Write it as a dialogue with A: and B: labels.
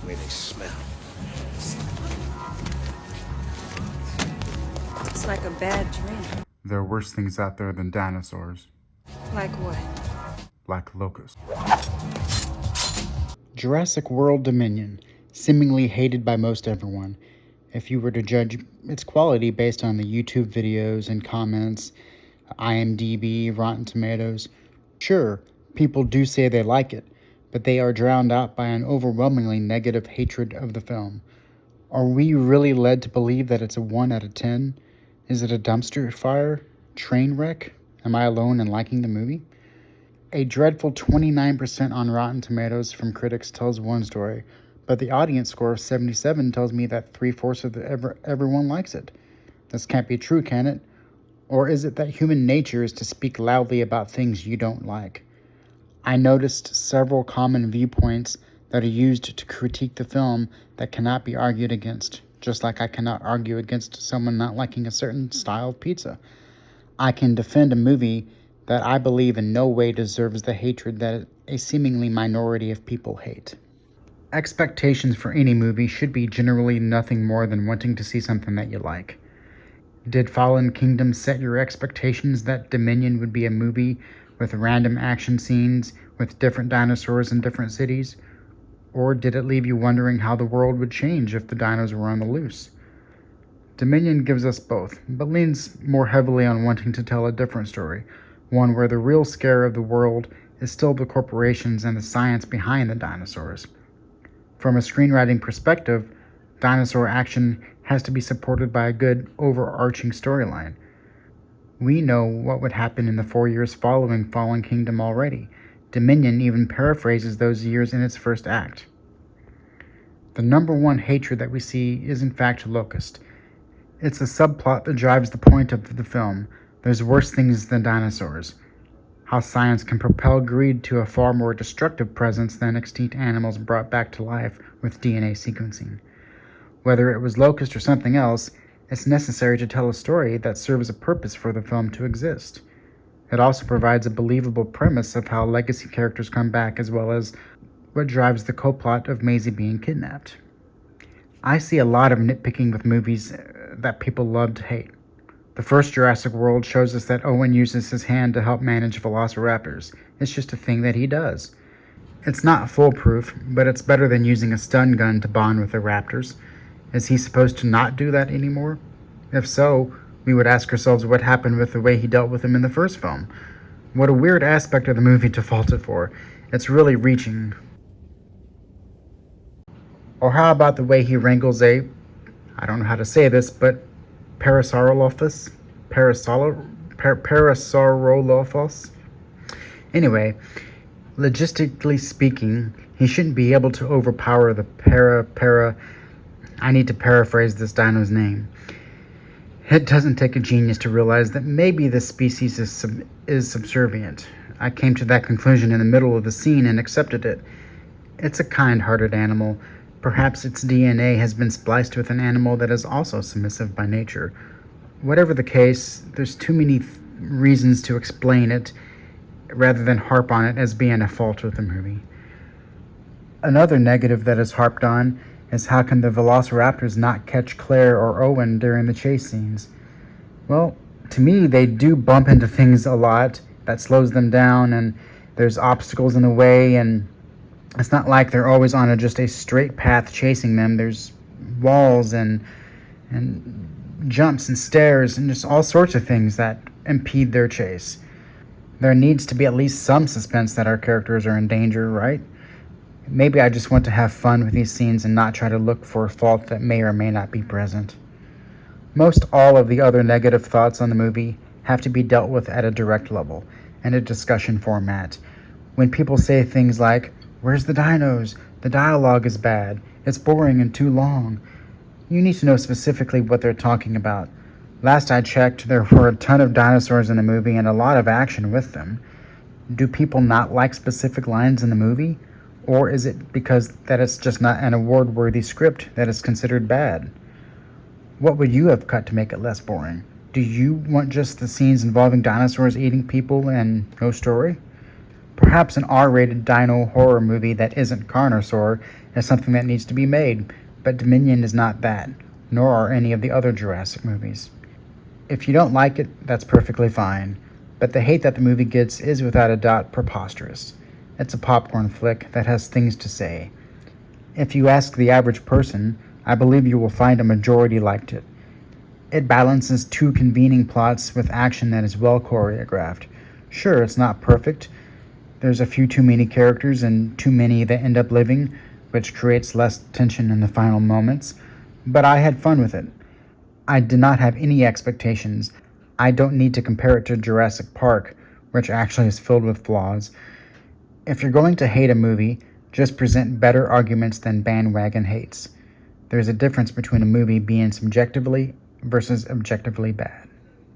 A: way they smell.
B: It's like a bad dream.
C: There are worse things out there than dinosaurs.
B: Like what?
C: Like locusts.
D: Jurassic World Dominion, seemingly hated by most everyone. If you were to judge its quality based on the YouTube videos and comments, IMDb, Rotten Tomatoes, sure, people do say they like it, but they are drowned out by an overwhelmingly negative hatred of the film. Are we really led to believe that it's a 1 out of 10? Is it a dumpster fire? Train wreck? Am I alone in liking the movie? A dreadful 29% on Rotten Tomatoes from critics tells one story, but the audience score of 77 tells me that 3/4 of everyone likes it. This can't be true, can it? Or is it that human nature is to speak loudly about things you don't like? I noticed several common viewpoints that are used to critique the film that cannot be argued against, just like I cannot argue against someone not liking a certain style of pizza. I can defend a movie that I believe in no way deserves the hatred that a seemingly minority of people hate. Expectations for any movie should be generally nothing more than wanting to see something that you like. Did Fallen Kingdom set your expectations that Dominion would be a movie with random action scenes with different dinosaurs in different cities? Or did it leave you wondering how the world would change if the dinos were on the loose? Dominion gives us both, but leans more heavily on wanting to tell a different story, one where the real scare of the world is still the corporations and the science behind the dinosaurs. From a screenwriting perspective, dinosaur action has to be supported by a good overarching storyline. We know what would happen in the 4 years following Fallen Kingdom already. Dominion even paraphrases those years in its first act. The number one hatred that we see is in fact Locust. It's a subplot that drives the point of the film. There's worse things than dinosaurs. How science can propel greed to a far more destructive presence than extinct animals brought back to life with DNA sequencing. Whether it was Locust or something else, it's necessary to tell a story that serves a purpose for the film to exist. It also provides a believable premise of how legacy characters come back, as well as what drives the co-plot of Maisie being kidnapped. I see a lot of nitpicking with movies that people love to hate. The first Jurassic World shows us that Owen uses his hand to help manage velociraptors. It's just a thing that he does. It's not foolproof, but it's better than using a stun gun to bond with the raptors. Is he supposed to not do that anymore? If so, we would ask ourselves what happened with the way he dealt with them in the first film. What a weird aspect of the movie to fault it for. It's really reaching. Or how about the way he wrangles I don't know how to say this, but Parasaurolophus? Parasaurolophus? Anyway, logistically speaking, he shouldn't be able to overpower the I need to paraphrase this dino's name. It doesn't take a genius to realize that maybe this species is subservient. I came to that conclusion in the middle of the scene and accepted it. It's a kind-hearted animal. Perhaps its DNA has been spliced with an animal that is also submissive by nature. Whatever the case, there's too many reasons to explain it rather than harp on it as being a fault of the movie. Another negative that is harped on is how can the velociraptors not catch Claire or Owen during the chase scenes? Well, to me, they do bump into things a lot that slows them down, and there's obstacles in the way, and it's not like they're always on just a straight path chasing them. There's walls and jumps and stairs and just all sorts of things that impede their chase. There needs to be at least some suspense that our characters are in danger, right? Maybe I just want to have fun with these scenes and not try to look for a fault that may or may not be present. Most all of the other negative thoughts on the movie have to be dealt with at a direct level, in a discussion format. When people say things like, "Where's the dinos? The dialogue is bad. It's boring and too long," you need to know specifically what they're talking about. Last I checked, there were a ton of dinosaurs in the movie and a lot of action with them. Do people not like specific lines in the movie? Or is it because that it's just not an award-worthy script that is considered bad? What would you have cut to make it less boring? Do you want just the scenes involving dinosaurs eating people and no story? Perhaps an R-rated dino horror movie that isn't Carnosaur is something that needs to be made, but Dominion is not that, nor are any of the other Jurassic movies. If you don't like it, that's perfectly fine, but the hate that the movie gets is without a doubt preposterous. It's a popcorn flick that has things to say. If you ask the average person, I believe you will find a majority liked it. It balances two convening plots with action that is well choreographed. Sure, it's not perfect. There's a few too many characters and too many that end up living, which creates less tension in the final moments, but I had fun with it. I did not have any expectations. I don't need to compare it to Jurassic Park, which actually is filled with flaws. If you're going to hate a movie, just present better arguments than bandwagon hates. There's a difference between a movie being subjectively versus objectively bad.